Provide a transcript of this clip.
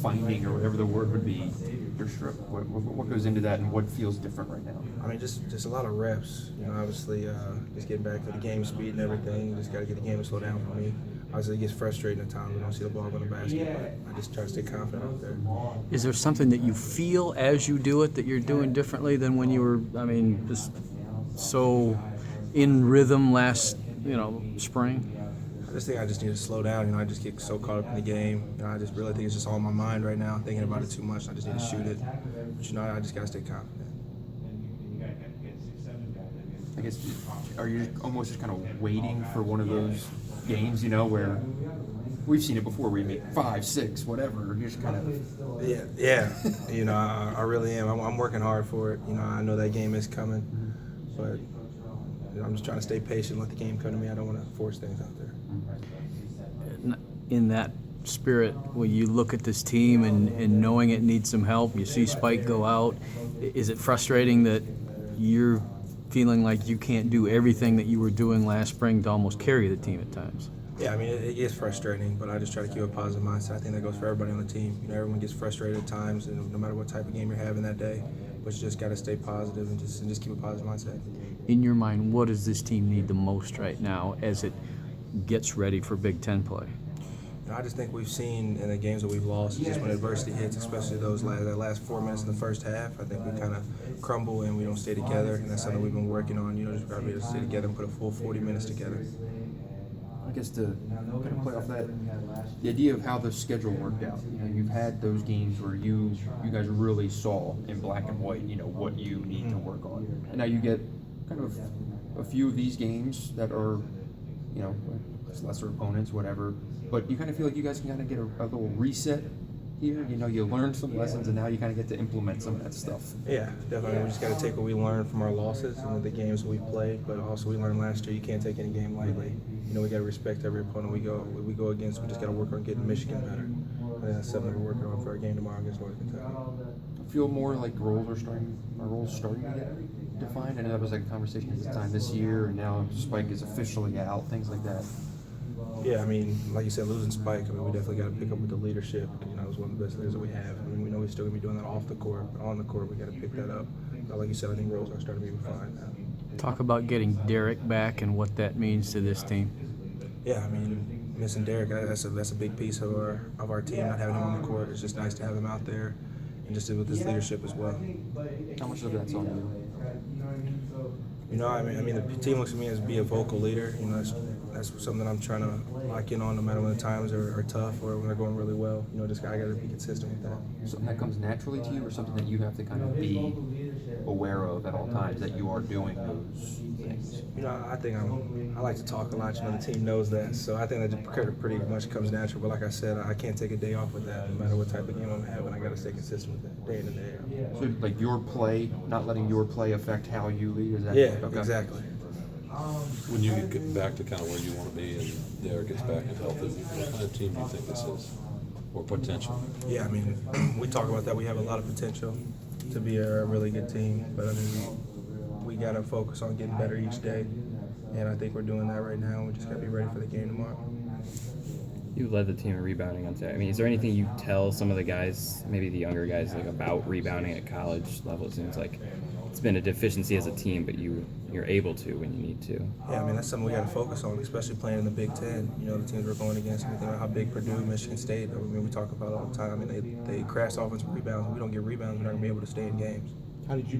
Finding or whatever the word would be your strip? What goes into that and what feels different right now? I mean, just a lot of reps. Obviously, just getting back to the game speed and everything. You just got to get the game to slow down for me. Obviously, it gets frustrating at times when I don't see the ball in the basket, but I just try to stay confident out there. Is there something that you feel as you do it that you're doing differently than when you were, just so in rhythm last, spring? I just think I just need to slow down. I just get so caught up in the game. I just really think it's just all in my mind right now, thinking about it too much. I just need to shoot it. But, I just got to stay confident. I guess, are you almost just kind of waiting for one of those games, where we've seen it before, where you make 5, 6, whatever, you're just kind of... Yeah. I really am. I'm working hard for it. I know that game is coming, but I'm just trying to stay patient, let the game come to me. I don't want to force things out there. In that spirit, when you look at this team and knowing it needs some help, you see Spike go out, is it frustrating that you're feeling like you can't do everything that you were doing last spring to almost carry the team at times? Yeah, it is frustrating, but I just try to keep a positive mindset. I think that goes for everybody on the team. Everyone gets frustrated at times, and no matter what type of game you're having that day, but you just got to stay positive and just keep a positive mindset. In your mind, what does this team need the most right now as it gets ready for Big Ten play? I just think we've seen in the games that we've lost, just when adversity hits, especially that last 4 minutes in the first half, I think we kind of crumble and we don't stay together, and that's something we've been working on. Just got to be able to stay together and put a full 40 minutes together. I guess to kind of play off that, the idea of how the schedule worked out. You've had those games where you guys really saw in black and white, what you need to work on, and now you get kind of a few of these games that are, lesser opponents, whatever. But you kind of feel like you guys can kind of get a little reset here. You learned some lessons, and now you kind of get to implement some of that stuff. Yeah, definitely. We just got to take what we learned from our losses and the games that we played. But also, we learned last year you can't take any game lightly. We got to respect every opponent we go against. We just got to work on getting Michigan better. And that's something we're working on for our game tomorrow against North Kentucky. I feel more like roles starting to get defined. I know that was like a conversation at the time this year, and now Spike is officially out. Things like that. Yeah, like you said, losing Spike, we definitely got to pick up with the leadership. It was one of the best leaders that we have. We know we're still going to be doing that off the court, but on the court, we got to pick that up. Like you said, I think roles are starting to be refined now. Talk about getting Derek back and what that means to this team. Yeah, missing Derek, that's a big piece of our team. Not having him on the court, it's just nice to have him out there, and just with his leadership as well. How much of that's on you? The team looks at me as be a vocal leader. That's something I'm trying to lock in on, no matter when the times are tough or when they're going really well. I got to be consistent with that. Something that comes naturally to you, or something that you have to kind of be aware of at all times that you are doing those things? I think I like to talk a lot. The team knows that, so I think that pretty much comes natural. But like I said, I can't take a day off with that, no matter what type of game I'm having. I got to stay consistent with that day in and day out. So, like your play, not letting your play affect how you lead. Is that okay? Exactly. When you get back to kind of where you want to be and Derek gets back and healthy, what kind of team do you think this is, or potential? Yeah, we talk about that. We have a lot of potential to be a really good team, but we got to focus on getting better each day, and I think we're doing that right now. We just got to be ready for the game tomorrow. You led the team in rebounding on Saturday. Is there anything you tell some of the guys, maybe the younger guys, about rebounding at college level? It seems like it's been a deficiency as a team, but you're able to when you need to. Yeah, that's something we got to focus on, especially playing in the Big Ten. The teams we're going against, we think about how big Purdue, Michigan State. We talk about it all the time, and they crash offensive rebounds. We don't get rebounds, we're not going to be able to stay in games. How did you